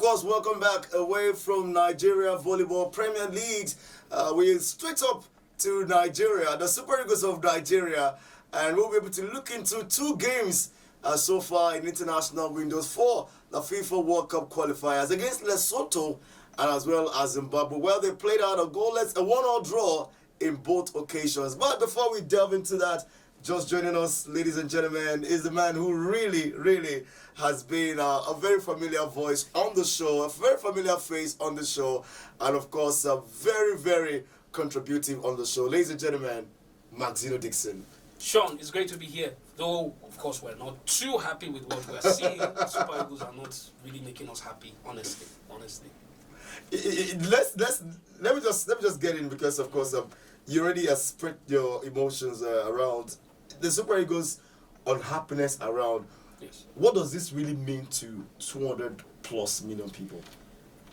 course, welcome back away from Nigeria Volleyball Premier League. We're straight up to Nigeria, the Super Eagles of Nigeria, and we'll be able to look into two games so far in international windows for the FIFA World Cup qualifiers against Lesotho and as well as Zimbabwe, where they played out a goalless, a one-all draw in both occasions. But before we delve into that, just joining us, ladies and gentlemen, is the man who really has been a very familiar voice on the show, a very familiar face on the show, and of course, very contributing on the show. Ladies and gentlemen, Maxino Dixon. Sean, it's great to be here. Though, of course, we're not too happy with what we're seeing. Super Eagles are not really making us happy, honestly. Let me just get in because, of course, you already have spread your emotions around. The Super Eagles unhappiness around. Yes. What does this really mean to 200+ million people?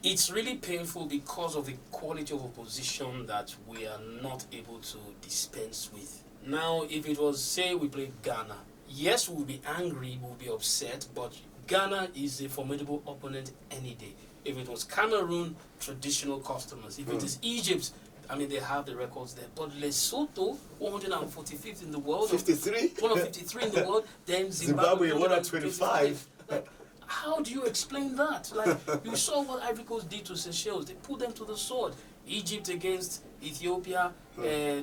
It's really painful because of the quality of opposition that we are not able to dispense with. Now, if it was, say, we played Ghana, yes, we'll be angry, we'll be upset, but Ghana is a formidable opponent any day. If it was Cameroon, traditional customers. If it is Egypt, I mean, they have the records there. But Lesotho, 145th in the world. 53? 153 in the world. Then Zimbabwe, 125. Like, how do you explain that? Like, you saw what Ivory Coast did to Seychelles. They put them to the sword. Egypt against Ethiopia,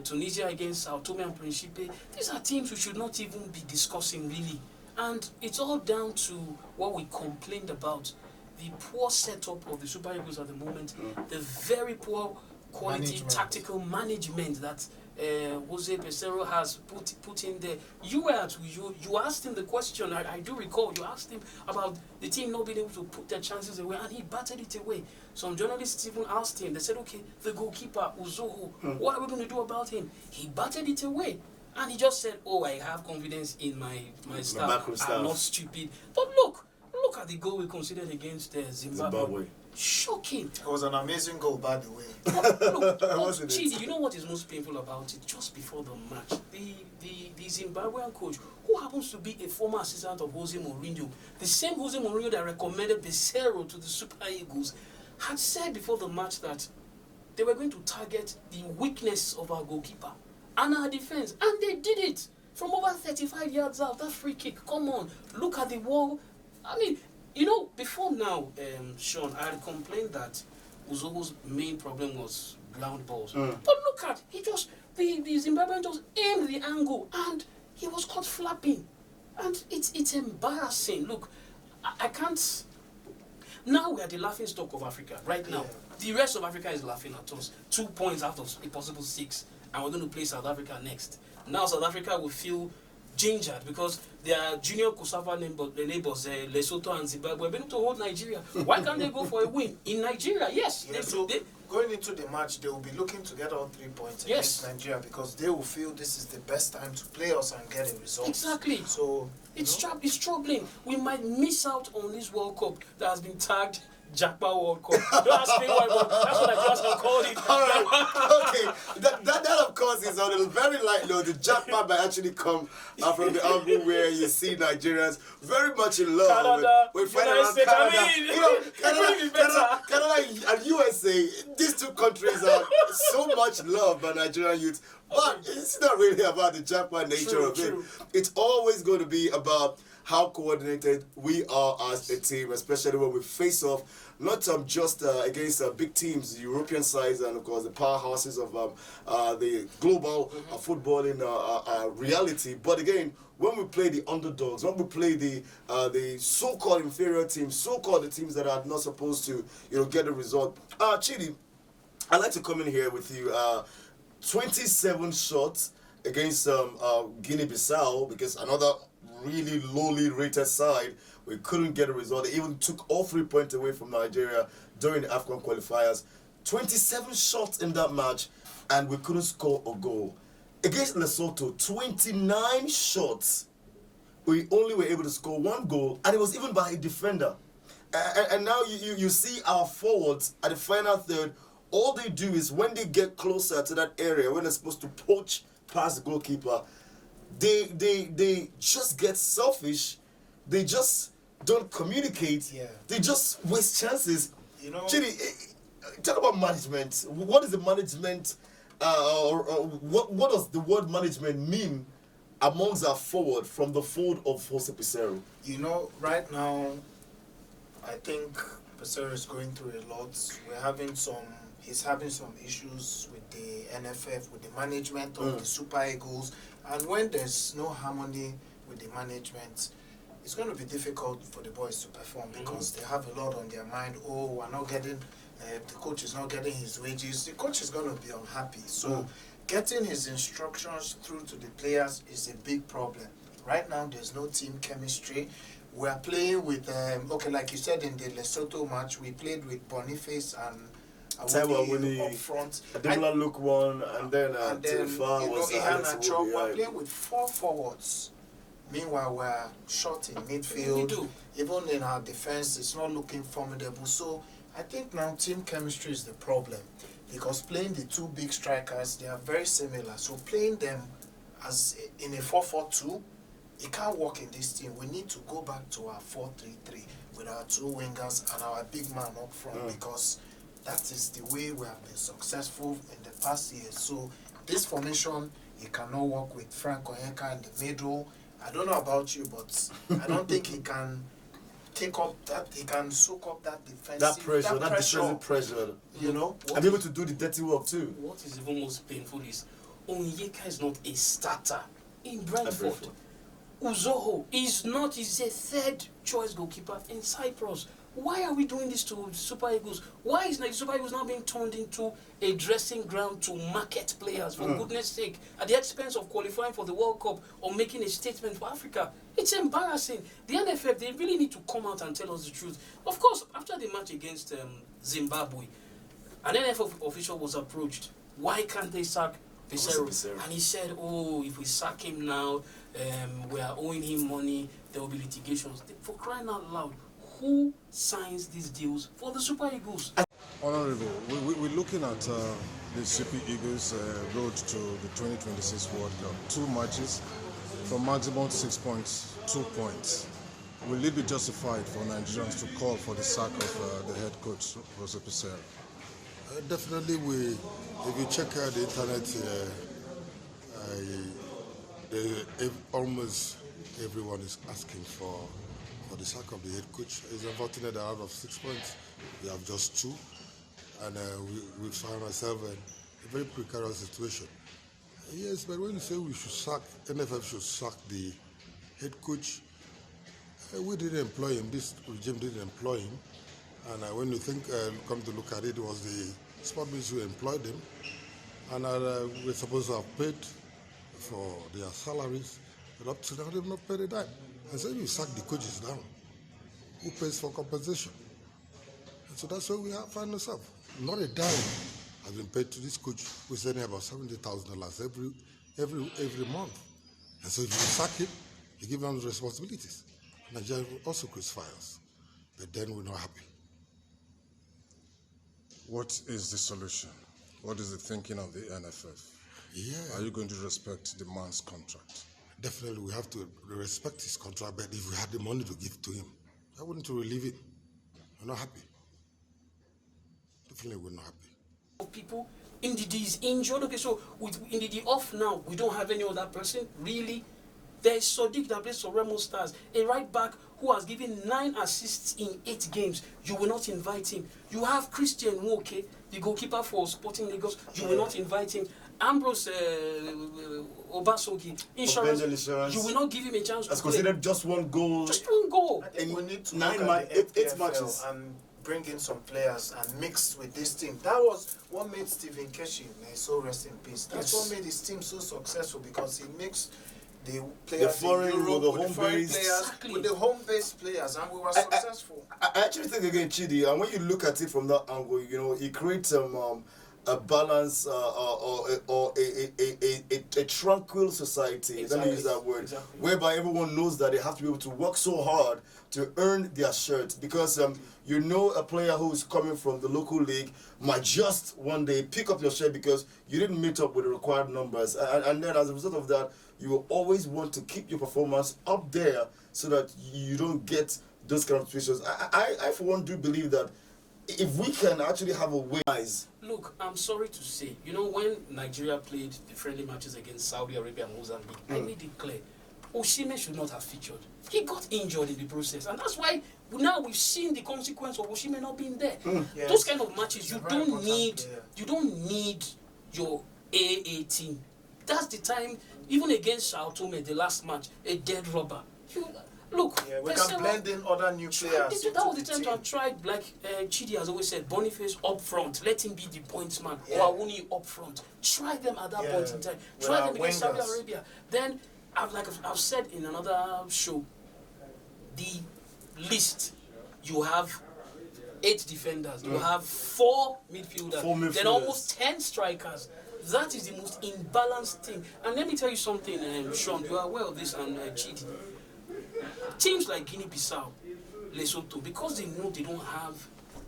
Tunisia against Sao Tome and Principe. These are teams we should not even be discussing, really. And it's all down to what we complained about. The poor setup of the Super Eagles at the moment. The very poor quality tactical management that Jose Peseiro has put in there. You asked him the question, I do recall, you asked him about the team not being able to put their chances away, and he batted it away. Some journalists even asked him, they said, okay, the goalkeeper, Uzoho, what are we going to do about him? He batted it away. And he just said, oh, I have confidence in my staff. I'm not stupid. But look at the goal we considered against Zimbabwe. Shocking. It was an amazing goal, by the way. Look, Chidi, you know what is most painful about it? Just before the match, the Zimbabwean coach, who happens to be a former assistant of Jose Mourinho, the same Jose Mourinho that recommended Peseiro to the Super Eagles, had said before the match that they were going to target the weakness of our goalkeeper and our defense, and they did it from over 35 yards out. That free kick, come on, look at the wall. I mean, you know, before now, Sean, I had complained that Uzogo's main problem was ground balls. But look at, the Zimbabwean just aimed the angle and he was caught flapping. And it's embarrassing. Look, I can't... Now we are the laughing stock of Africa, right now. The rest of Africa is laughing at us. 2 points out of a possible 6. And we're going to play South Africa next. Now South Africa will feel gingered because their junior COSAFA neighbors, Lesotho and Zimbabwe, have been able to hold Nigeria. Why can't they go for a win in Nigeria? Yes. Going into the match, they will be looking to get all 3 points against Nigeria because they will feel this is the best time to play us and get a result. Exactly. So it's troubling. We might miss out on this World Cup that has been tagged Jackpot World Cup. Don't ask me why, but that's what I just called it. All right. Okay. That of course is on a very light note. The jackpot might actually come from the album where you see Nigerians very much in love with Canada. Canada and USA. These two countries are so much loved by Nigerian youth. But it's not really about the jackpot nature of it. It's always going to be about how coordinated we are as a team, especially when we face off not just against big teams, European sides, and of course the powerhouses of the global footballing reality. But again, when we play the underdogs, when we play the so-called inferior teams, so-called the teams that are not supposed to get a result. Chidi, I'd like to come in here with you. 27 shots against Guinea-Bissau, because another really lowly rated side, we couldn't get a result. They even took all 3 points away from Nigeria during the African qualifiers. 27 shots in that match, and we couldn't score a goal. Against Lesotho, 29 shots. We only were able to score 1 goal, and it was even by a defender. And now you see our forwards at the final third. All they do is when they get closer to that area, when they're supposed to poach past the goalkeeper, they just get selfish. They just don't communicate, they just waste chances. Chidi, talk about management. What is the management, or what does the word management mean amongst our forward from the fold of Jose Peseiro? Right now, I think Peseiro is going through a lot. He's having some issues with the NFF, with the management of the Super Eagles. And when there's no harmony with the management, it's going to be difficult for the boys to perform because they have a lot on their mind. We're not getting, the coach is not getting his wages. The coach is going to be unhappy. So getting his instructions through to the players is a big problem. Right now, there's no team chemistry. We are playing with, like you said in the Lesotho match, we played with Boniface and Awuni up front. Ademola look one, and then Tilfa was We're playing with 4 forwards. Meanwhile, we're short in midfield. Even in our defense, it's not looking formidable. So I think now team chemistry is the problem. Because playing the 2 big strikers, they are very similar. So playing them as in a 4-4-2, it can't work in this team. We need to go back to our 4-3-3 with our 2 wingers and our big man up front because that is the way we have been successful in the past years. So this formation, it cannot work with Frank Onyeka in the middle. I don't know about you, but I don't think he can take up that, he can soak up that defensive pressure. Defensive pressure. And be able to do the dirty work too. What is even most painful is Onyeka is not a starter in Brentford. Uzoho is not, he's a 3rd choice goalkeeper in Cyprus. Why are we doing this to Super Eagles? Why is the Super Eagles now being turned into a dressing ground to market players, for goodness sake, at the expense of qualifying for the World Cup or making a statement for Africa? It's embarrassing. The NFF, they really need to come out and tell us the truth. Of course, after the match against Zimbabwe, an NFF official was approached. Why can't they sack Peseiro? And he said, if we sack him now, we are owing him money, there will be litigations. For crying out loud, who signs these deals for the Super Eagles? Honorable, we're looking at the Super Eagles road to the 2026 World Cup. 2 matches, from maximum 6 points, 2 points. Will it be justified for Nigerians to call for the sack of the head coach, Jose Peseiro? Definitely, if you check out the internet, almost everyone is asking for the sack of the head coach. It's unfortunate that out of 6 points, we have just 2, and we find ourselves in a very precarious situation. Yes, but when you say we should sack, NFF should sack the head coach, we didn't employ him. This regime didn't employ him, and when you come to look at it, it was the sport ministry who employed him, and we're supposed to have paid for their salaries, but up to now they've not paid a dime. And so you sack the coaches down. Who pays for compensation? And so that's where we find ourselves. Not a dime has been paid to this coach, who's sending about $70,000 every month. And so if you sack him, you give him the responsibilities. Nigeria will also crucify us. But then we're not happy. What is the solution? What is the thinking of the NFF? Are you going to respect the man's contract? Definitely, we have to respect his contract, but if we had the money to give to him, why wouldn't we relieve it? We're not happy. Definitely, we're not happy. People, Ndidi is injured. Okay, so with Ndidi off now, we don't have any other person, really. There's Sodiq that plays for Remo Stars, a right back who has given 9 assists in 8 games. You will not invite him. You have Christian Nwoke, the goalkeeper for Sporting Lagos. You will not invite him. Ambrose Obasogi, insurance. You will not give him a chance to play. Considered just 1 goal. Just 1 goal. I think we need to 8 matches and bring in some players and mix with this team. That was what made Stephen Keshi, may so rest in peace. That's what made his team so successful, because he mixed the players in Europe with the home-based players, and we were successful. I actually think again, Chidi, and when you look at it from that angle, it creates a balance or a tranquil society. Let me use that word, whereby everyone knows that they have to be able to work so hard to earn their shirt, because a player who's coming from the local league might just one day pick up your shirt because you didn't meet up with the required numbers, and then as a result of that, you will always want to keep your performance up there so that you don't get those kind of situations. I for one do believe that if we can actually have a way. Look, I'm sorry to say, you know, when Nigeria played the friendly matches against Saudi Arabia and Mozambique, I made it clear, Osimhen should not have featured. He got injured in the process, and that's why now we've seen the consequence of Osimhen not being there. Yes. Those kind of matches, you don't need your AA team. That's the time, even against Sao Tome, the last match, a dead rubber. Look, we can blend in other new players. That was the time to have tried, like Chidi has always said, Boniface up front. Let him be the points man. Or Awuni up front. Try them at that point in time. Try them against Saudi Arabia. Then, I've said in another show, the list, you have 8 defenders. You have 4 midfielders. Then almost 10 strikers. That is the most imbalanced thing. And let me tell you something, Sean, you are aware of this, and Chidi. Teams like Guinea-Bissau, Lesotho, because they know they don't have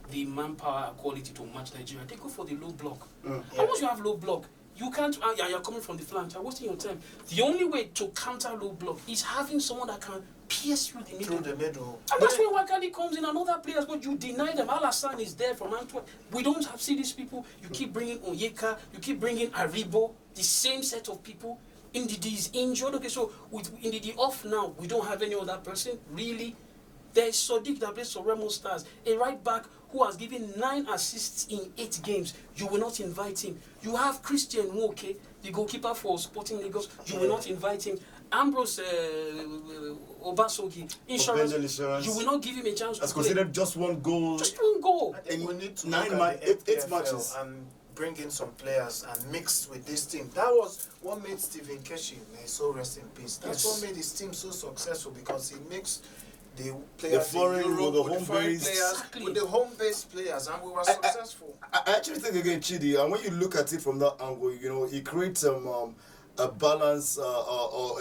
the manpower quality to match Nigeria, they go for the low block. And once you have low block, you can't, you're coming from the flank, you're wasting your time. The only way to counter low block is having someone that can pierce through the middle. And that's where Wakali comes in and other players, but you deny them. Alassane is there from Antwerp. We don't see these people. You keep bringing Onyeka, you keep bringing Aribo, the same set of people. Ndidi is injured. Okay, so with Ndidi off now, we don't have any other person. Really? There is Sadiq that plays for Remo Stars, a right back who has given 9 assists in 8 games. You will not invite him. You have Christian Nwoke, the goalkeeper for Sporting Lagos. You will not invite him. Ambrose Obasogi, insurance. You will not give him a chance to play. Considered just one goal. Just one goal. I think we need to 8 matches. And bring in some players and mix with this team. That was what made Stephen Keshi, may so rest in peace. That's what made his team so successful, because he mixed the players foreign in Europe with the home-based players, with the home-based players, and we were successful. I actually think again, Chidi, and when you look at it from that angle, you know, he creates a balance or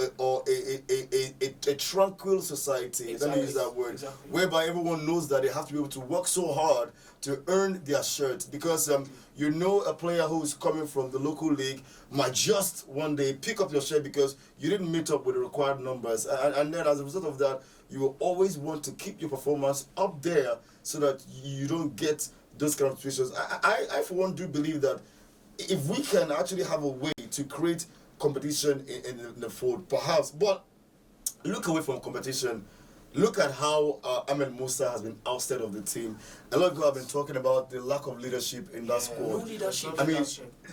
a tranquil society. Let me use that word, whereby everyone knows that they have to be able to work so hard to earn their shirt, because you know a player who's coming from the local league might just one day pick up your shirt because you didn't meet up with the required numbers, and then as a result of that, you will always want to keep your performance up there so that you don't get those kind of situations. I for one do believe that if we can actually have a way to create competition in the fold, perhaps, but look away from competition. Look at how Ahmed Musa has been ousted of the team. A lot of people have been talking about the lack of leadership in that squad. No leadership. I mean,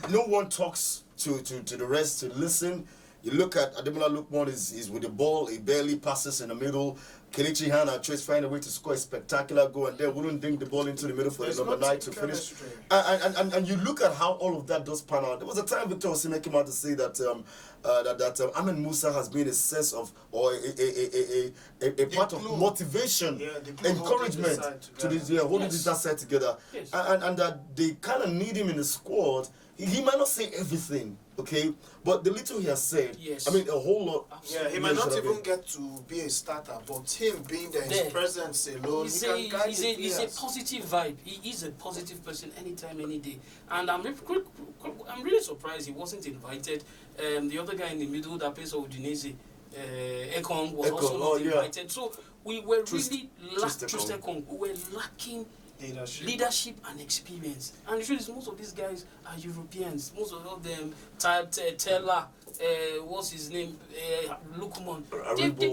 no one talks to the rest to listen. You look at Ademola Lookman is with the ball, he barely passes in the middle. Kelechi Hannah tries to find a way to score a spectacular goal, and then wouldn't dink the ball into the middle for the number 9 to finish. And you look at how all of that does pan out. There was a time Victor Osimhen came out to say that Ahmed Musa has been a sense of, or a part of motivation, encouragement to this, holding this side together. Yes. And that they kind of need him in the squad. He might not say everything, okay, but the little he has said, I mean, a whole lot. Yeah, he might not even get to be a starter, but him being there, his presence alone, he's a positive vibe. He is a positive person anytime, any day. And I'm really surprised he wasn't invited. The other guy in the middle that plays for Udinese, Ekong, was also not invited. So we were really lacking leadership and experience. And the truth is, most of these guys are Europeans. Most of them, Teller, what's his name, Lukman.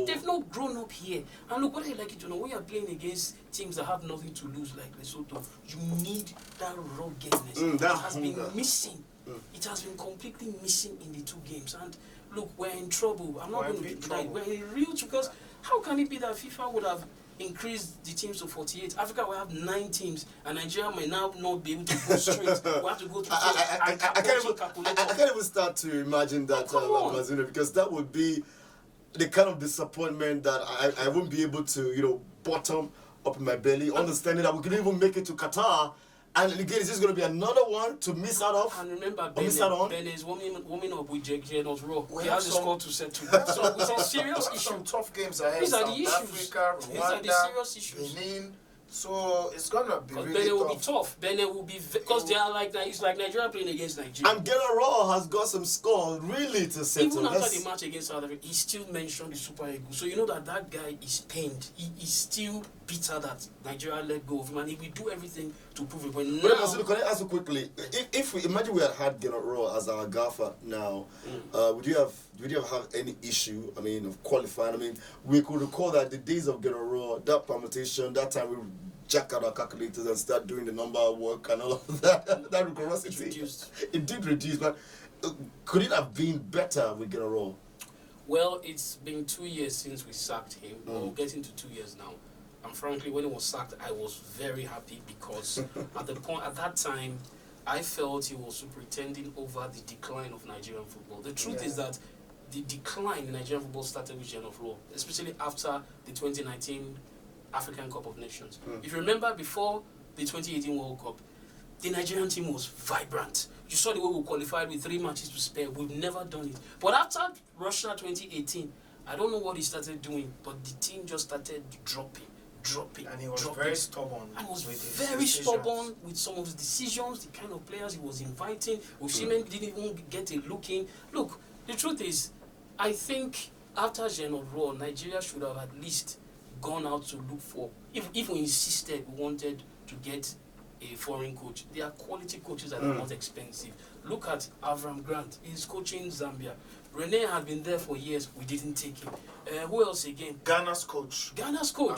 They've not grown up here. And look, what I like it to know, when you're playing against teams that have nothing to lose, like Lesotho, you need that ruggedness. It has been missing. It has been completely missing in the 2 games. And look, we're in trouble. I'm not going to deny. We're in real trouble, because how can it be that FIFA would have increase the teams to 48. Africa will have 9 teams, and Nigeria may now not be able to go straight. We have to go through. I can't even start to imagine that, because that would be the kind of disappointment that I won't be able to, bottom up in my belly, understanding that we couldn't even make it to Qatar. And again, is this going to be another one to miss out of? And remember, Ben is warming up with Janos Raw. He has a score to set to. So it's a serious issue. Some tough games ahead. These are the South issues. Africa, These are the serious issues. Benin, So it's gonna be really Benin tough. will be tough. Benin will be because they are like it's like Nigeria playing against Nigeria. And General has got some score really to settle. Even after the match against South Africa, he still mentioned the Super Eagles. So you know that guy is pained. He is still bitter that Nigeria let go of him, and he will do everything to prove it. But now, can I ask you quickly? If we imagine we had General as our gaffer now, would you have any issue? I mean, of qualifying. I mean, we could recall that the days of General, that permutation, that time we jack out our calculators and start doing the number work and all of that. That rigorosity. reduced. It did reduce, but could it have been better with General? Well, it's been 2 years since we sacked him. We're getting to 2 years now. And frankly, when he was sacked, I was very happy because at that time, I felt he was pretending over the decline of Nigerian football. The truth is that the decline in Nigerian football started with General, especially after the 2019 African Cup of Nations. If you remember, before the 2018 World Cup, the Nigerian team was vibrant. You saw the way we qualified with 3 matches to spare. We've never done it. But after Russia 2018, I don't know what he started doing, but the team just started dropping. And he was very stubborn. And was very stubborn with some of his decisions, the kind of players he was inviting. Osimhen didn't even get a look in. Look, the truth is, I think after General, Nigeria should have at least gone out to look for, if we insisted we wanted to get a foreign coach. They are quality coaches that are not expensive. Look at Avram Grant. He's coaching Zambia. Rene had been there for years. We didn't take him. Who else again? Ghana's coach.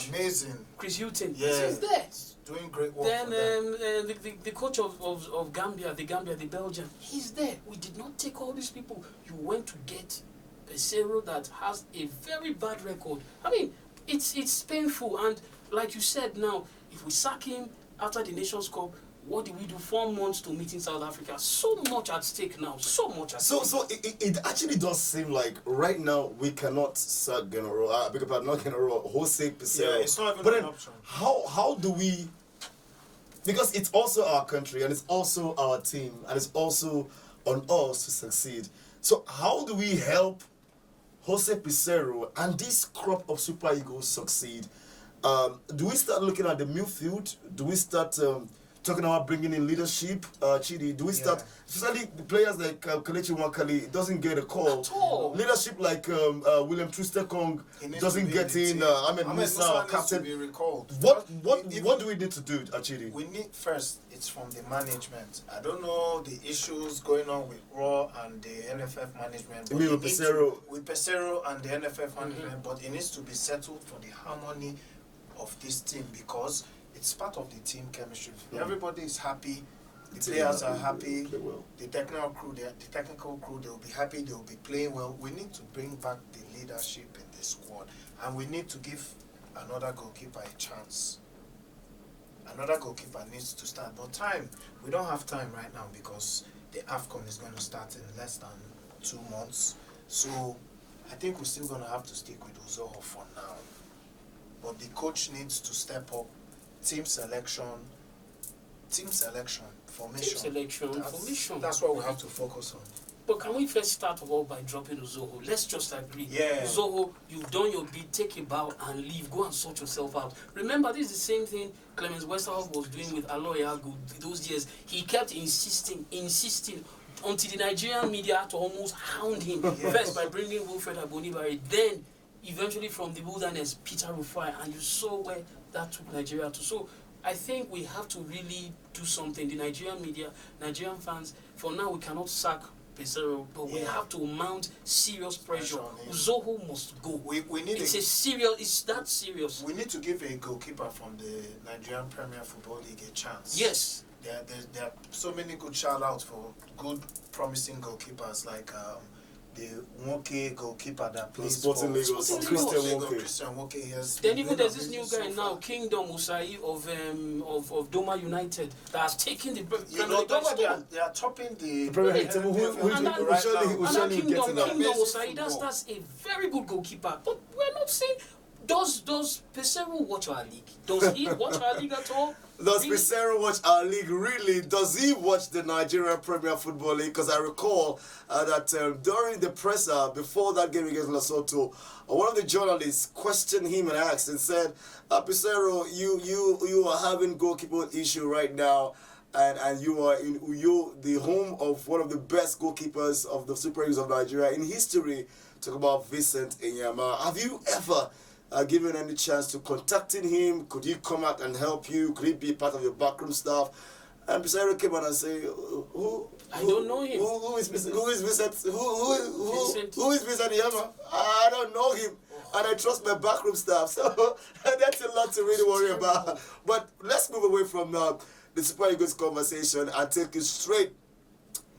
Amazing. Chris Hilton. Yeah. He's there. Doing great work. Then for them. the coach of Gambia, the Belgian, he's there. We did not take all these people. You went to get Pesero that has a very bad record. I mean, it's painful. And like you said now, if we sack him after the Nations Cup, what did we do? 4 months to meet in South Africa. So much at stake now. So much at stake. So it actually does seem like right now we cannot sack General. Not General. Jose Pesero. Yeah, it's not even an option. How do we? Because it's also our country and it's also our team and it's also on us to succeed. So how do we help Jose Pesero and this crop of Super Eagles succeed? Do we start looking at the midfield? Do we start talking about bringing in leadership? Chidi, do we start, especially the players like Kelechi Nwakali doesn't get a call. At all. Leadership like William Trustekong doesn't get in. Ahmed Musa, captain. Be recalled. What do we need to do, Chidi? We need first, it's from the management. I don't know the issues going on with Raw and the NFF management. You mean with Pesero? With Pesero and the NFF management, but it needs to be settled for the harmony of this team because it's part of the team chemistry. Everybody is happy. The players are happy. The technical crew, they will be happy. They will be playing well. We need to bring back the leadership in this squad, and we need to give another goalkeeper a chance. Another goalkeeper needs to start, but we don't have time right now because the AFCON is going to start in less than 2 months. So I think we're still going to have to stick with Uzoho for now. But the coach needs to step up. Team selection, formation. That's what we have to focus on. But can we first start off by dropping Uzoho? Let's just agree. Yeah. Uzoho, you've done your bit, take a bow and leave. Go and sort yourself out. Remember, this is the same thing Clemens Westerhoff was doing with Aloy Agu those years. He kept insisting until the Nigerian media had to almost hound him. First by bringing Wilfred Abonibare, then eventually from the wilderness, Peter Rufai, and you saw where that took Nigeria to. So I think we have to really do something. The Nigerian media, Nigerian fans, for now we cannot sack Pesero, but we have to mount serious pressure. Uzoho must go. It's that serious. We need to give a goalkeeper from the Nigerian Premier Football League a chance. Yes. There are so many good shout-outs for good, promising goalkeepers like the Nwoke goalkeeper that plays Sporting Lagos, Christian Nwoke. Then even there's this new guy now, Kingdom Usai of Doma United, that has taken the Premier League. They are topping the Premier League table. Kingdom Usai, that's a very good goalkeeper. But we're not saying Does Pesero watch our league? Does he watch our league at all? Does Pesero watch our league? Really? Does he watch the Nigerian Premier Football League? Because I recall that during the presser, before that game against Lesotho, one of the journalists questioned him and asked and said, Pesero, you are having goalkeeper issue right now, and you are the home of one of the best goalkeepers of the Super Eagles of Nigeria in history. Talk about Vincent Enyama. Have you ever given any chance to contacting him? Could he come out and help you? Could he be part of your backroom staff? And Pesero came out and say, I don't know him. Who is Vincent? Who is Vincent Enyama? I don't know him. And I trust my backroom staff. So that's a lot to really worry about. But let's move away from the Super Eagles conversation and take it straight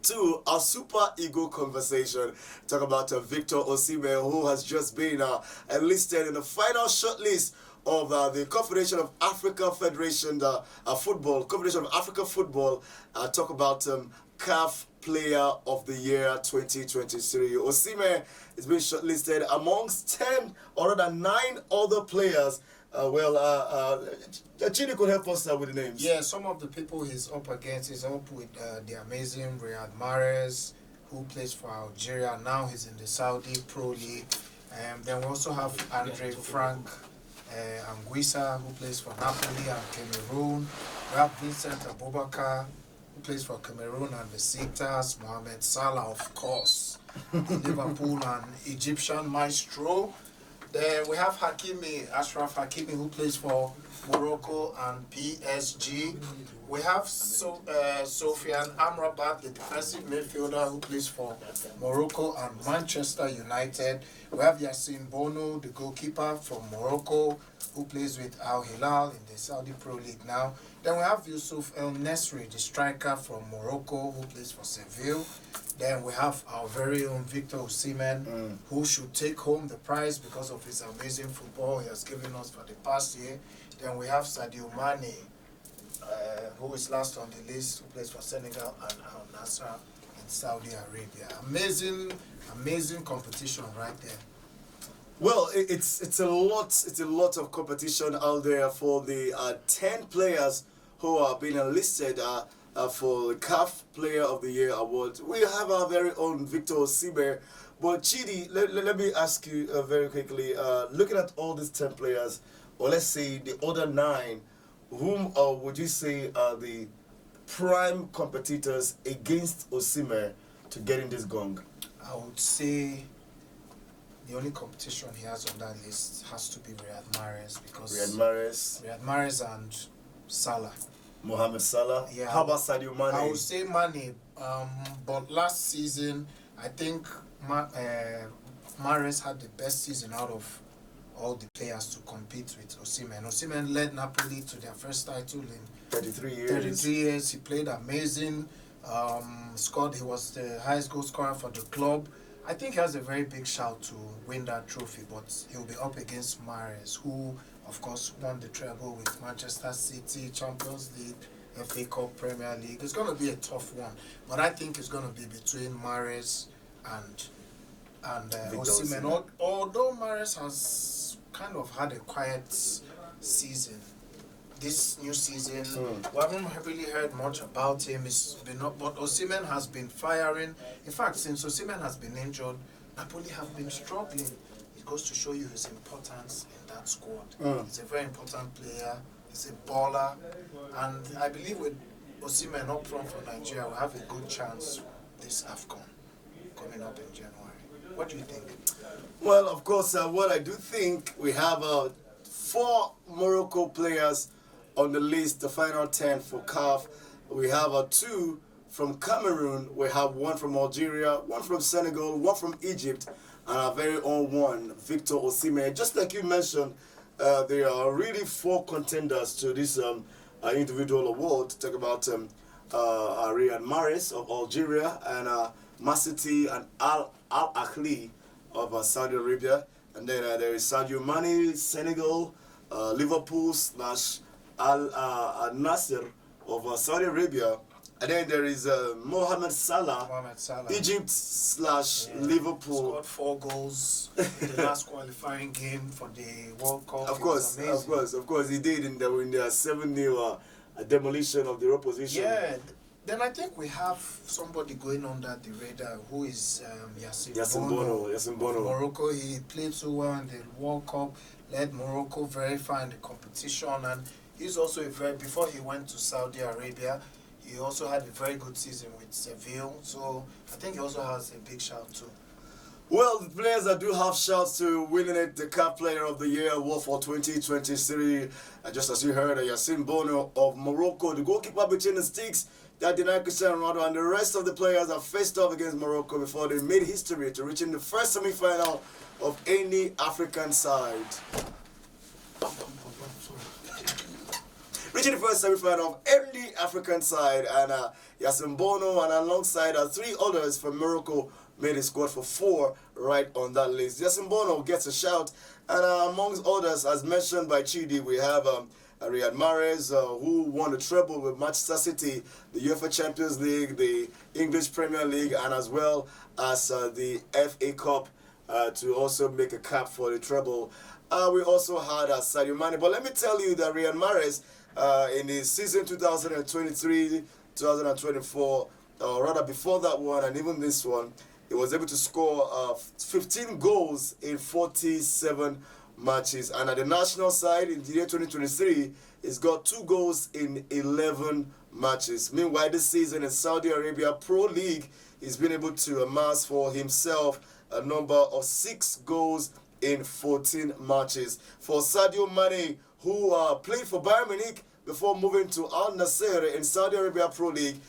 to our Super Ego conversation. Talk about Victor Osimhen, who has just been enlisted in the final shortlist of the Confederation of Africa Federation Football, Confederation of Africa Football. Talk about CAF Player of the Year 2023. Osimhen has been shortlisted amongst 10 or rather 9 other players. Chidi could help us with the names. Yeah, some of the people he's up against is up with the amazing Riyad Mahrez, who plays for Algeria. Now he's in the Saudi Pro League. Then we also have Andre Frank Anguissa, who plays for Napoli and Cameroon. We have Vincent Abubakar, who plays for Cameroon and Besiktas. Mohamed Salah, of course, Liverpool and Egyptian maestro. Then we have Ashraf Hakimi, who plays for Morocco and PSG. We have Sofiane Amrabat, the defensive midfielder, who plays for Morocco and Manchester United. We have Yassine Bono, the goalkeeper from Morocco, who plays with Al Hilal in the Saudi Pro League now. Then we have Yusuf El Nesri, the striker from Morocco, who plays for Seville. Then we have our very own Victor Osimhen, who should take home the prize because of his amazing football he has given us for the past year. Then we have Sadio Mane, who is last on the list, who plays for Senegal and Al Nassr in Saudi Arabia. Amazing competition right there. Well, it's a lot of competition out there for the 10 players who are being enlisted for the CAF Player of the Year award. We have our very own Victor Osimhen. But Chidi, let me ask you very quickly, looking at all these 10 players, or let's say the other 9, whom would you say are the prime competitors against Osimhen to get in this gong? I would say the only competition he has on that list has to be Riyad Mahrez, because Riyad Mahrez and Salah. Mohamed Salah. Yeah. How about Sadio Mane? I would say Mane, but last season I think Mahrez had the best season out of all the players to compete with Osimhen. Osimhen led Napoli to their first title in 33 years. 33 years. He played amazing. He was the highest goal scorer for the club. I think he has a very big shout to win that trophy, but he'll be up against Mahrez, who, of course, won the treble with Manchester City, Champions League, FA Cup, Premier League. It's going to be a tough one, but I think it's going to be between Mahrez and Osimhen. Although Mahrez has kind of had a quiet season, this new season, we haven't really heard much about him. But Osimhen has been firing. In fact, since Osimhen has been injured, Napoli have been struggling. It goes to show you his importance in that squad. He's a very important player. He's a baller. And I believe with Osimhen up front for Nigeria, we'll have a good chance this AFCON coming up in January. What do you think? Well, of course, what I do think, we have 4 Morocco players on the list, the final 10 for CAF. We have 2 from Cameroon. We have 1 from Algeria, 1 from Senegal, 1 from Egypt, and our very own one, Victor Osimhen. Just like you mentioned, there are really 4 contenders to this individual award. Talk about Riyad Mahrez of Algeria and Masiti and Al Ahly of Saudi Arabia. And then there is Sadio Mane, Senegal, Liverpool / Al Nassr of Saudi Arabia, And then there is Mohamed Salah, Egypt / Liverpool. Scored 4 goals in the last qualifying game for the World Cup. Of course, he did in the 7-0 demolition of the opposition. Yeah. Then I think we have somebody going under the radar who is Yassine Bono. Morocco. He played so well in the World Cup, led Morocco very far in the competition, and he's also before he went to Saudi Arabia, he also had a very good season with Seville. So I think he also has a big shout too. Well, the players that do have shouts to winning it, the CAF Player of the Year award for 2023, just as you heard, Yassine Bono of Morocco, the goalkeeper between the sticks that denied Cristiano Ronaldo, and the rest of the players that faced off against Morocco before they made history to reaching the first semi-final of any African side. Reaching the first semi-final of any African side, and Yassine Bono and alongside 3 others from Morocco made a squad for 4 right on that list. Yassine Bono gets a shout, and amongst others, as mentioned by Chidi, we have Riyad Mahrez, who won the treble with Manchester City, the UEFA Champions League, the English Premier League, and as well as the FA Cup to also make a cap for the treble. We also had Sadio Mane, but let me tell you that Riyad Mahrez, in the season 2023-2024, or rather before that one and even this one, he was able to score 15 goals in 47 matches. And at the national side, in the year 2023, he's got 2 goals in 11 matches. Meanwhile, this season in Saudi Arabia Pro League, he's been able to amass for himself a number of 6 goals in 14 matches. For Sadio Mane, who played for Bayern Munich before moving to Al Nassr in Saudi Arabia Pro League,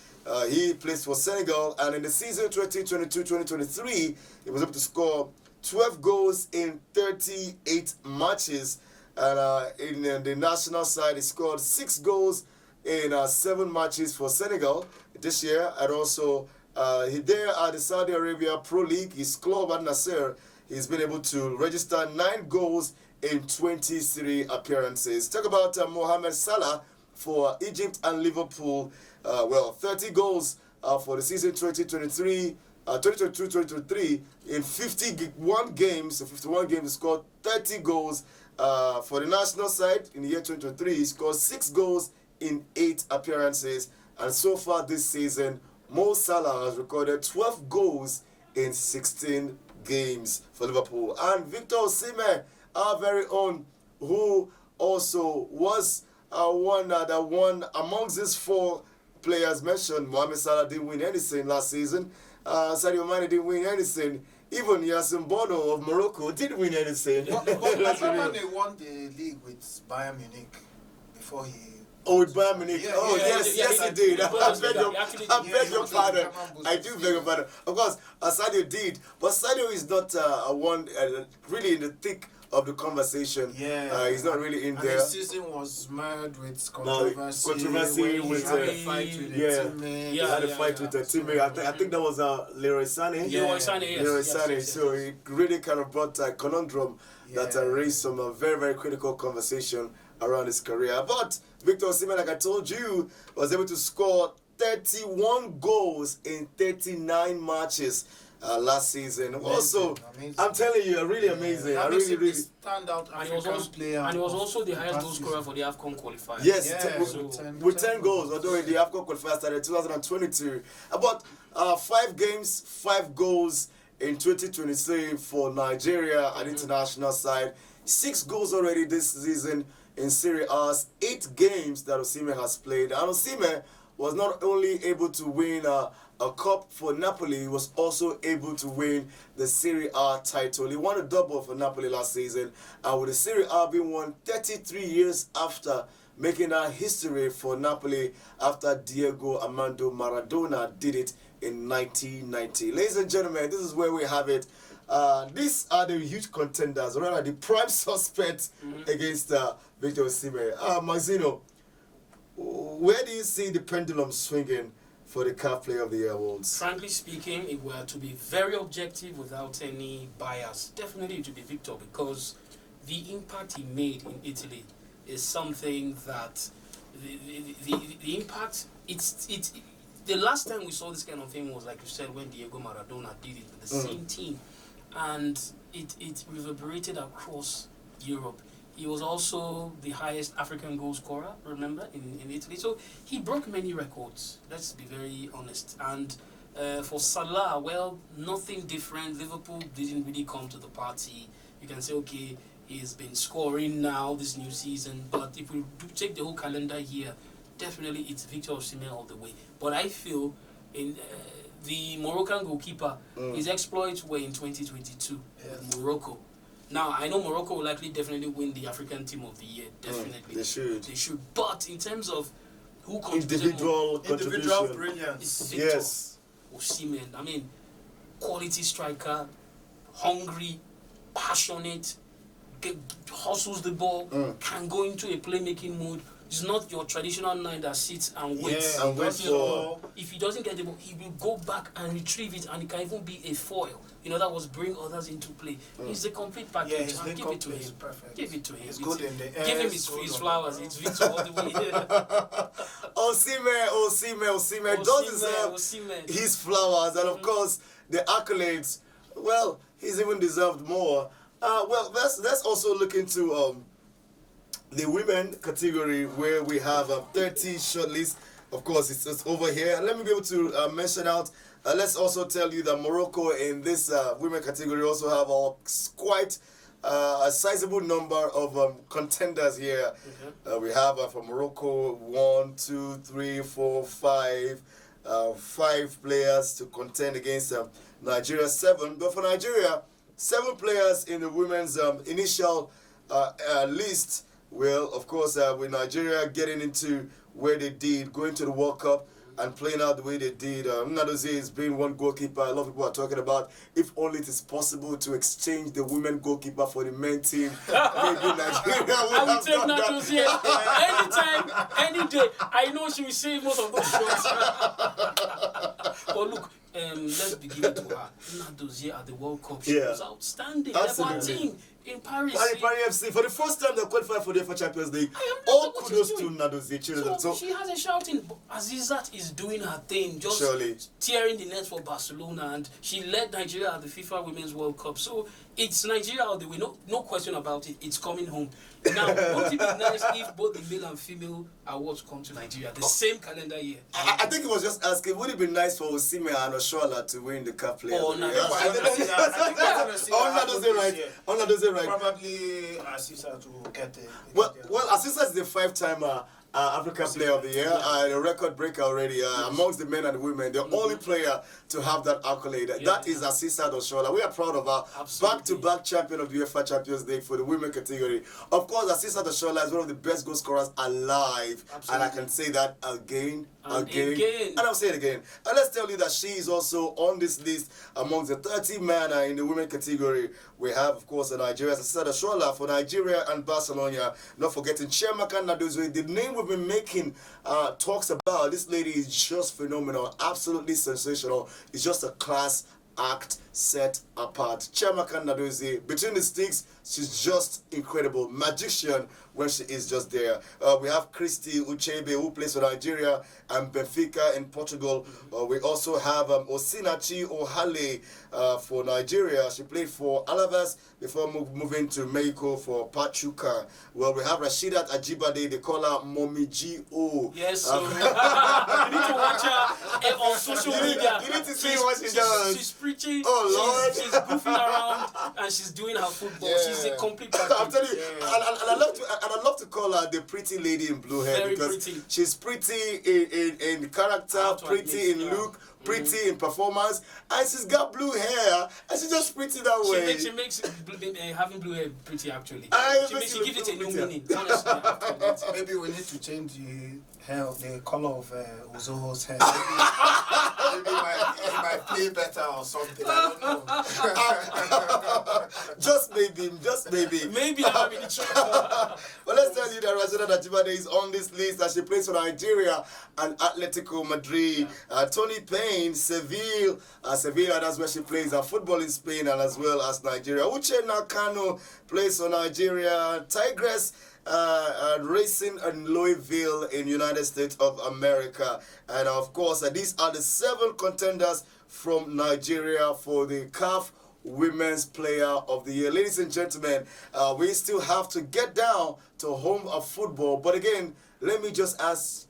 he plays for Senegal, and in the season 2022-2023, he was able to score 12 goals in 38 matches. And in the national side, he scored 6 goals in 7 matches for Senegal this year. And also, there at the Saudi Arabia Pro League, his club Al Nassr, he's been able to register 9 goals in 23 appearances. Talk about Mohamed Salah for Egypt and Liverpool. 30 goals for the season 2022-2023 in 51 games. 51 games, he scored 30 goals. For the national side, in the year 2023, he scored 6 goals in 8 appearances. And so far this season, Mo Salah has recorded 12 goals in 16 games for Liverpool. And Victor Osimhen, our very own, who also was one that won amongst these 4 players mentioned. Mohamed Salah didn't win anything last season. Sadio Mane didn't win anything. Even Yassine Bono of Morocco didn't win anything. But Mane won the league with Bayern Munich before he... Oh, with Bayern Munich. Yes, he did. I beg your pardon. I do beg your pardon. Of course, Sadio did. But Sadio is not one really in the thick of the conversation. He's not really in there. His season was marred with controversy. With had a fight with a teammate. He had a fight with a teammate. I think that was Leroy Sané. Leroy Sané. So he really kind of brought a conundrum that raised some very, very critical conversation around his career. But Victor Osimhen, like I told you, was able to score 31 goals in 39 matches last season. Amazing, also, amazing. I'm telling you, really amazing. I really standout African player. And he was also the highest goal scorer for the AFCON qualifiers. Yes, with 10 goals, although in the AFCON qualifiers started 2022. About 5 games, 5 goals in 2023 for Nigeria at international side. 6 goals already this season in Serie A's 8 games that Osimhen has played. And Osimhen was not only able to win a cup for Napoli, he was also able to win the Serie A title. He won a double for Napoli last season, and with the Serie A being won 33 years after, making that history for Napoli after Diego Armando Maradona did it in 1990. Ladies and gentlemen, this is where we have it. These are the huge contenders, or rather the prime suspects against Victor Osimhen. Mazino, where do you see the pendulum swinging for the CAF Player of the Year awards? Frankly speaking, if we are to be very objective without any bias, definitely it would be Victor, because the impact he made in Italy is something that the impact, the last time we saw this kind of thing was, like you said, when Diego Maradona did it with the same team, and it reverberated across Europe. He was also the highest African goal scorer, remember, in Italy. So he broke many records, let's be very honest. And for Salah, well, nothing different. Liverpool didn't really come to the party. You can say, okay, he's been scoring now this new season, but if we do take the whole calendar year, definitely it's Victor Osimhen all the way. But I feel in the Moroccan goalkeeper, his exploits were in 2022 with Morocco. Now, I know Morocco will likely definitely win the African Team of the Year, definitely. They should. They should. But in terms of who individual brilliance. it's Victor Osimhen. I mean, quality striker, hungry, passionate, hustles the ball, can go into a playmaking mode. It's not your traditional 9 that sits and waits. And waits for... If he doesn't get the ball, he will go back and retrieve it, and it can even be a foil. In other words, bring others into play. He's the complete package. Yeah, he's give it to him. Perfect. Give it to him. He's good in the air. Give him his flowers. It's Victor all the way. Osimhen does deserve his flowers, and of course the accolades. Well, he's even deserved more. Well, let's also look into the women category, where we have 30 shortlists. Of course, it's over here. Let me be able to mention out. Let's also tell you that Morocco in this women category also have quite a sizable number of contenders here. We have for Morocco 1, 2, 3, 4, 5, 5 players to contend against Nigeria 7. But for Nigeria, 7 players in the women's initial list. Well, of course, with Nigeria getting into where they did, going to the World Cup and playing out the way they did. Nnadozie is being one goalkeeper. A lot of people are talking about if only it is possible to exchange the women goalkeeper for the men team. Maybe Nigeria I will take Nnadozie anytime, any day. I know she will save most of those shots. But look, let's begin to her. Nnadozie at the World Cup, she was outstanding. Absolutely. In Paris. Paris FC. For the first time they qualified for the UEFA Champions League. All kudos to Nnadozie. So she has a shouting. Asisat is doing her thing, just tearing the net for Barcelona, and she led Nigeria at the FIFA Women's World Cup. So it's Nigeria all the way, no question about it. It's coming home. Now, wouldn't it be nice if both the male and female awards come to Nigeria the same calendar year? I think it was just asking, would it be nice for Osimhen and Oshoala to win the CAF Player? Oh, no. Nnadozie right. Probably Asisat will get it. Well, Asisat is the 5-timer African Player of the Year, a record breaker already amongst the men and the women. The only player to have that accolade. That is Asisat Oshoala. We are proud of her. Back-to-back champion of the UEFA Champions League for the women category. Of course, Asisat Oshoala is one of the best goal scorers alive. And I can say that again. And I'll say it again. And let's tell you that she is also on this list amongst the 30 men in the women category. We have, of course, Nigeria, Asisat Oshoala for Nigeria and Barcelona. Not forgetting Chiamaka Nnadozie, the name we've been making talks about. This lady is just phenomenal, absolutely sensational. It's just a class act set apart. Chiamaka Nnadozie, between the sticks, she's just incredible. Magician when she is just there. We have Christy Uchebe, who plays for Nigeria and Benfica in Portugal. We also have Osinachi Ohale for Nigeria. She played for Alaves before moving to Mexico for Pachuca. Well, we have Rashidat Ajibade. They call her Mommy G.O. Yes, so you need to watch her on social media. You need to see what she does. She's preaching. Oh, Lord. She's goofing around and she's doing her football. She's a complete package. I'm telling you, and I love to call her the pretty lady in blue hair. Very because pretty. She's pretty in character, pretty in look, pretty in performance, and she's got blue hair, and she's just pretty that way. She makes having blue hair pretty, actually. She gives it a new meaning, honestly. Maybe we need to change the color of Uzoho's hair. Maybe it might play better or something. I don't know. Just maybe. Maybe I'm having the truth. But let's tell you that Rashidat Ajibade is on this list as she plays for Nigeria and Atletico Madrid. Tony Payne Spain, Seville. Sevilla, that's where she plays football in Spain and as well as Nigeria. Uche Nakano plays for Nigeria. Tigress Racing in Louisville in United States of America. And of course, these are the 7 contenders from Nigeria for the CAF Women's Player of the Year. Ladies and gentlemen, we still have to get down to home of football. But again, let me just ask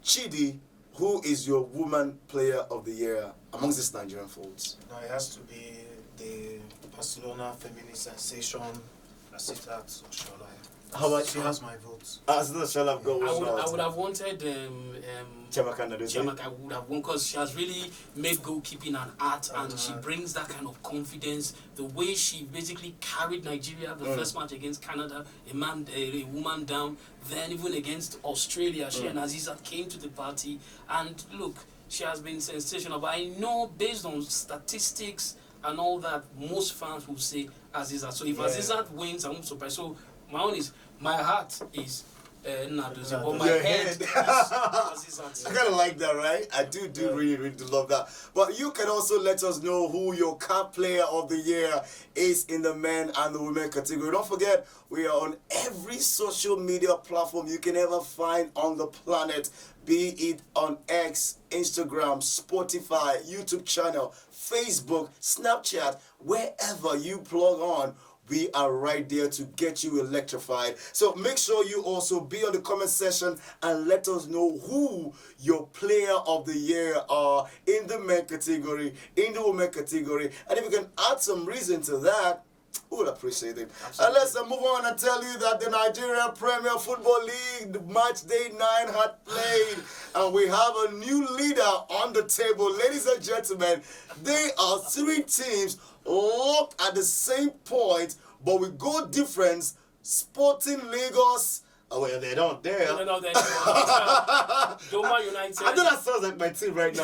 Chidi, who is your Woman Player of the Year amongst these Nigerian folks? No, it has to be the Barcelona feminist sensation, Asisat Oshoala. How about she has my votes? Asisat Oshoala got I would have wanted Chiamaka. I would have won because she has really made goalkeeping an art, and she brings that kind of confidence. The way she basically carried Nigeria the first match against Canada, a woman down. Then even against Australia, she and Azizat came to the party. And look, she has been sensational. But I know based on statistics and all that, most fans will say Azizat. So if Azizat wins, I won't be surprised. So my own is, my heart is Nadozie, but my head is Azizat. I kind of like that, right? I do really love that. But you can also let us know who your CAF Player of the Year is in the men and the women category. Don't forget, we are on every social media platform you can ever find on the planet, be it on X, Instagram, Spotify, YouTube channel, Facebook, Snapchat, wherever you plug on. We are right there to get you electrified. So make sure you also be on the comment section and let us know who your player of the year are in the men category, in the women category. And if you can add some reason to that, we would appreciate it. And let's move on and tell you that the Nigeria Premier Football League match day 9 had played, and we have a new leader on the table. Ladies and gentlemen, they are 3 teams locked at the same point, but with goal difference. Sporting Lagos. Oh, well, they don't dare. No, they're not. Doma United. I know that sounds like my team right now.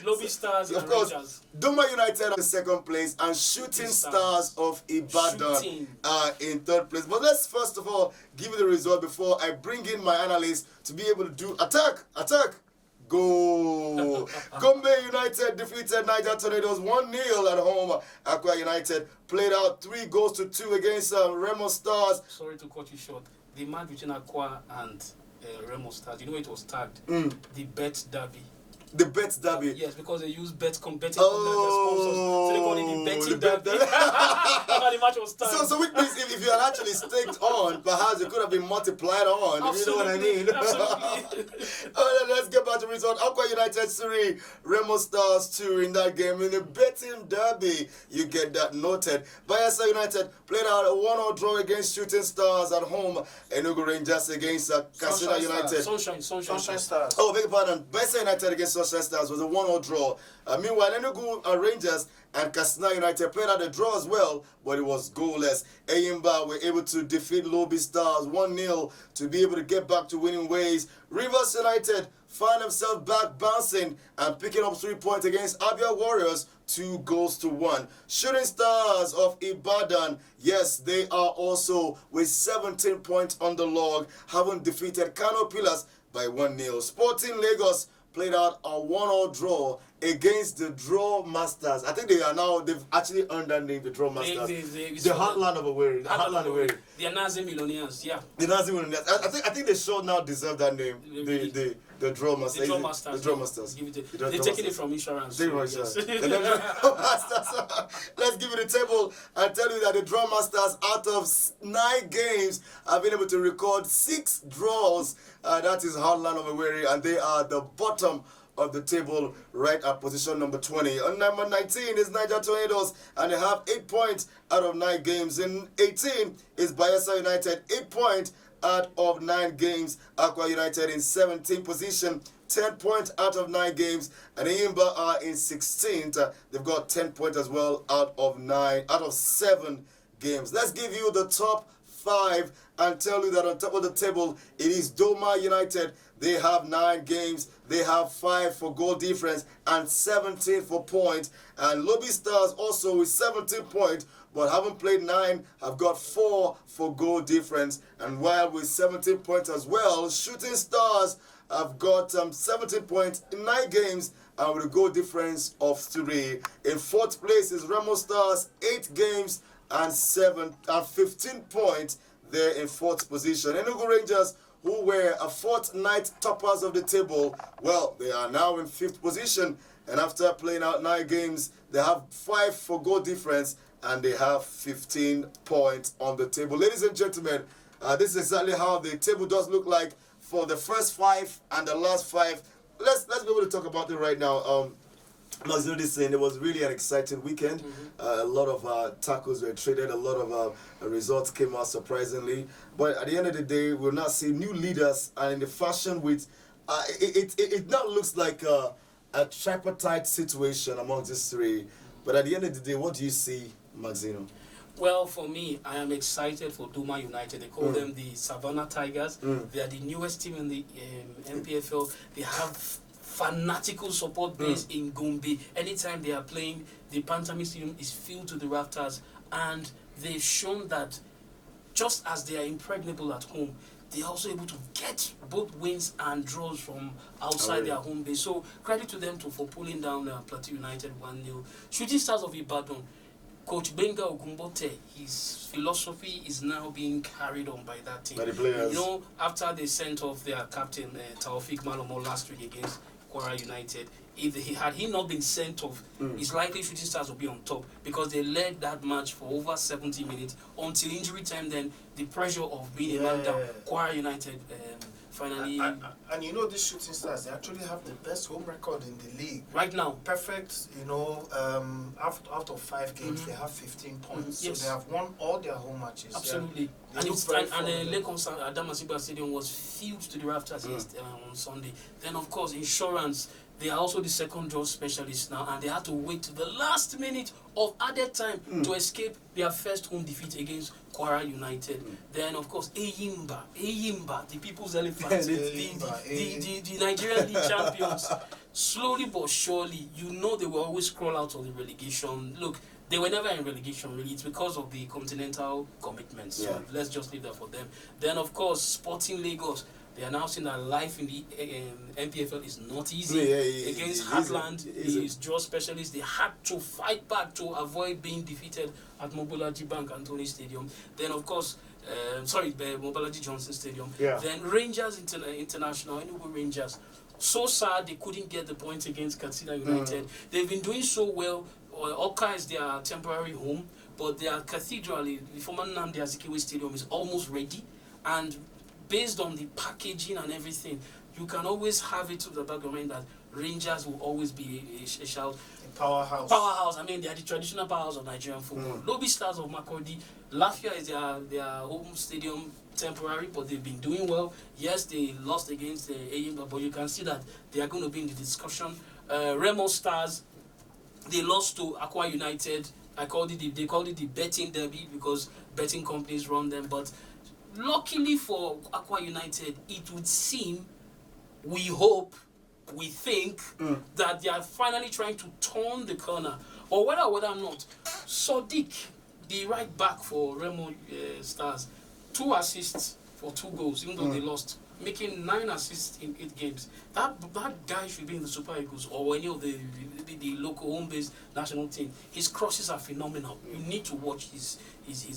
Lobby Stars, of course. Rangers. Doma United in 2nd place and Shooting Stars of Ibadan in 3rd place. But let's first of all give you the result before I bring in my analyst to be able to do attack. Go! Gombe United defeated Niger Tornadoes 1-0 at home. Aqua United played out 3-2 against Remo Stars. Sorry to cut you short. The match between Aqua and Remo Stars, you know it was tagged? The Bet Derby. The Bet Derby. Yes, because they use betting company as sponsors. So they call it the Betting Derby. How the match was tagged. So which means if you had actually staked on, perhaps it could have been multiplied on. Absolutely, if you know what I mean. Absolutely. Let's get back to the result. Aqua United 3, Remo Stars 2 in that game. In the Betting Derby, you get that noted. Bayelsa United played out a 1-0 draw against Shooting Stars at home. Enugu Rangers against Katsina United. Sunshine Stars. Oh, beg your pardon. Bayelsa United against Sunshine Stars was a 1-0 draw. Meanwhile, Enugu Rangers and Katsina United played out a draw as well, but it was goalless. Eyimba were able to defeat Lobby Stars 1-0 to be able to get back to winning ways. Rivers United find themselves back bouncing and picking up 3 points against Abia Warriors, 2-1. Shooting Stars of Ibadan, yes, they are also with 17 points on the log, having defeated Kano Pillars by 1-0. Sporting Lagos played out a 1-0 draw against the Draw Masters. I think they've actually earned that name, the Draw Masters. The Heartland of Owerri. The Heartland of Owerri. The Anazi Millionaires, yeah. The Anazi Millionaires. I think they should now deserve that name. The Draw Masters. The Draw Masters. The Draw Masters. They're taking it from insurance. The Draw Masters. Let's give you the table and tell you that the Draw Masters, out of 9 games, have been able to record 6 draws. That is Heartland of Owerri, and they are the bottom of the table, right at position number 20. On number 19 is Niger Tornadoes, and they have 8 points out of 9 games. In 18 is Bayelsa United, 8 points out of 9 games. Aqua United in 17th position, 10 points out of 9 games, and Eyimba are in 16th. They've got 10 points as well out of 7 games. Let's give you the top 5 and tell you that on top of the table it is Doma United. They have 9 games. They have 5 for goal difference and 17 for points. And Lobby Stars also with 17 points, but haven't played 9, have got 4 for goal difference. And while with 17 points as well, Shooting Stars have got 17 points in 9 games and with a goal difference of 3. In 4th place is Remo Stars, 8 games and 15 points there in 4th position. Enugu Rangers, who were a fortnight toppers of the table, well, they are now in 5th position, and after playing out 9 games, they have 5 for goal difference and they have 15 points on the table. Ladies and gentlemen, this is exactly how the table does look like for the first 5 and the last 5. Let's be able to talk about it right now. As you know, saying it was really an exciting weekend. A lot of tackles were traded. A lot of results came out surprisingly. But at the end of the day, we'll not see new leaders, and in the fashion with it now looks like a tripartite situation among these 3. But at the end of the day, what do you see, Maxino? Well, for me, I am excited for Duma United. They call them the Savannah Tigers. They are the newest team in the MPFL. They have fanatical support base in Gombe. Anytime they are playing, the Pantami Stadium is filled to the rafters, and they've shown that just as they are impregnable at home, they are also able to get both wins and draws from outside their home base. So credit to them for pulling down Plateau United 1-0. Shooting Stars of Ibadan, Coach Benga Ogumbote, his philosophy is now being carried on by that team. By the players. You know, after they sent off their captain Taufik Malomo last week against Kwara United, if he not been sent off, it's likely Shooting Stars will be on top, because they led that match for over 70 minutes until injury time. Then the pressure of being a man down, Kwara United finally. And you know, these Shooting Stars, they actually have the best home record in the league right now. Perfect, you know, out of 5 games, they have 15 points. Yes. So they have won all their home matches. Absolutely. Yeah. And Lekon Adamasiba Stadium was filled to the rafters on Sunday. Then, of course, Insurance, they are also the second draw specialists now, and they had to wait to the last minute of added time to escape their first home defeat against Kwara United. Then, of course, Eyimba, the People's Elephant, the Nigerian League champions. Slowly but surely, you know, they will always crawl out of the relegation. Look, they were never in relegation, really. It's because of the continental commitments. So let's just leave that for them. Then, of course, Sporting Lagos. They are now seeing that life in the MPFL is not easy. Against Heartland, the draw specialists, they had to fight back to avoid being defeated at Mobolaji Bank Anthony Stadium. Then, of course, Mobolaji Johnson Stadium. Then Rangers International, Enugu Rangers. So sad they couldn't get the points against Katsina United. They've been doing so well. Oka is their temporary home, but their cathedral, the former Nnamdi Azikiwe Stadium, is almost ready. And based on the packaging and everything, you can always have it to the back of your mind that Rangers will always be a shout. A powerhouse. Powerhouse. I mean, they are the traditional powerhouse of Nigerian football. Lobby Stars of Makurdi, Lafia is their home stadium temporary, but they've been doing well. Yes, they lost against the Eyimba, but you can see that they are going to be in the discussion. Remo Stars, they lost to Aqua United. They called it the betting derby because betting companies run them, but luckily for Aqua United, it would seem, we hope, we think, that they are finally trying to turn the corner. Or whether or not, Sadiq, the right back for Remo Stars, 2 assists for 2 goals, even though they lost, making 9 assists in 8 games. That guy should be in the Super Eagles or any of the local home-based national team. His crosses are phenomenal. You need to watch his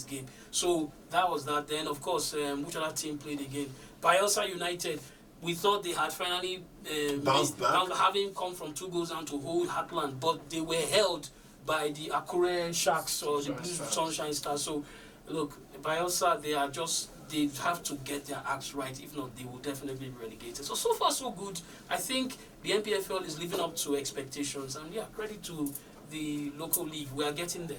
game. So that was that. Then, of course, which other team played again? Bayelsa United. We thought they had finally bounced back, having come from 2 goals down to hold Heartland, but they were held by the Akure Sharks or the Blue Sunshine Stars. So, look, Bayelsa, they have to get their acts right. If not, they will definitely be relegated. So far, so good. I think the MPFL is living up to expectations. And yeah, credit to the local league. We are getting there.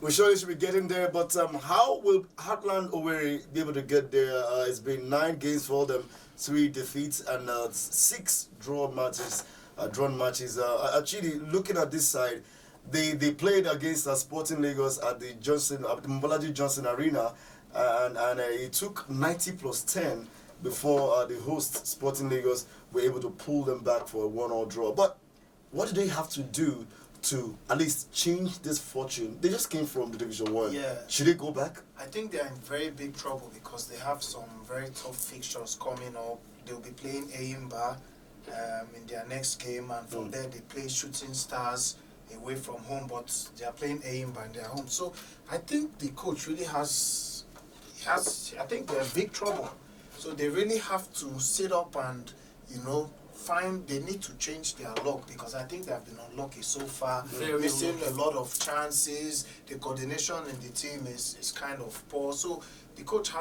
We surely should be getting there. But how will Heartland Owerri be able to get there? It's been 9 games for them, 3 defeats and 6 drawn matches. Actually, looking at this side, they played against Sporting Lagos at the Mobolaji Johnson Arena. And it took 90 plus 10 before the host Sporting Lagos were able to pull them back for a 1-1 draw. But what do they have to do to at least change this fortune? They just came from the Division 1. Yeah. Should they go back? I think they're in very big trouble because they have some very tough fixtures coming up. They'll be playing Ayimba in their next game, and from there they play Shooting Stars away from home, but they are playing Ayimba in their home. So I think the coach really has I think they're in big trouble. So they really have to sit up and, they need to change their luck, because I think they have been unlucky so far, missing a lot of chances. The coordination in the team is kind of poor. So the coach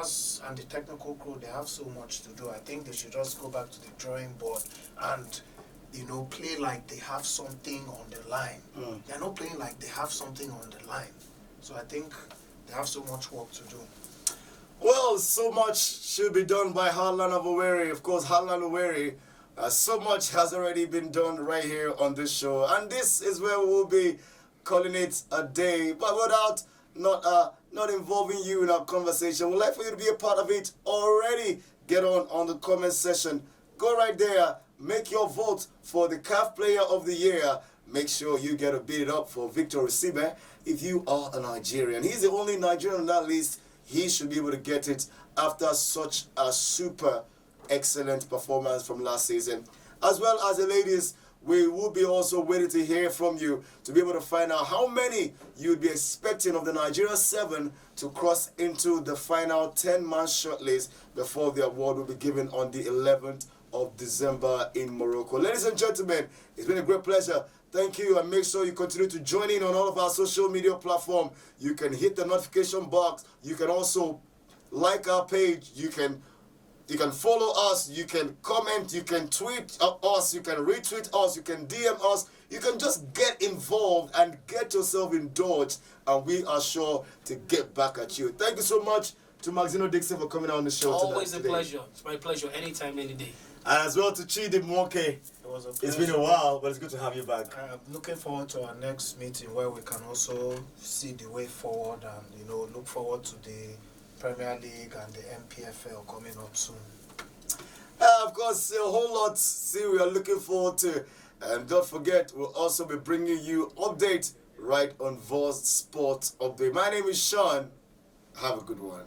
and the technical crew, they have so much to do. I think they should just go back to the drawing board and, play like they have something on the line. They're not playing like they have something on the line. So I think they have so much work to do. Well, so much should be done by Harlan of Owerri. Of course, Harlan Owerri, so much has already been done right here on this show. And this is where we will be calling it a day. But without not involving you in our conversation, we'd like for you to be a part of it already. Get on the comment section. Go right there. Make your vote for the CAF Player of the Year. Make sure you get a bid up for Victor Osimhen if you are a Nigerian. He's the only Nigerian on that list. He should be able to get it after such a super excellent performance from last season. As well as the ladies, we will be also waiting to hear from you to be able to find out how many you would be expecting of the Nigeria 7 to cross into the final 10-man shortlist before the award will be given on the 11th of December in Morocco. Ladies and gentlemen, it's been a great pleasure. Thank you, and make sure you continue to join in on all of our social media platforms. You can hit the notification box. You can also like our page. You can follow us. You can comment. You can tweet us. You can retweet us. You can DM us. You can just get involved and get yourself indulged, and we are sure to get back at you. Thank you so much to Maxino Dixon for coming on the show today. Always a pleasure. It's my pleasure. Anytime, any day. And as well to Chidi Mwoke. It was a pleasure. It's been a while, but it's good to have you back. I'm looking forward to our next meeting where we can also see the way forward and, look forward to the Premier League and the MPFL coming up soon. Of course, a whole lot we are looking forward to. And don't forget, we'll also be bringing you updates right on Voz Sports Update. My name is Sean. Have a good one.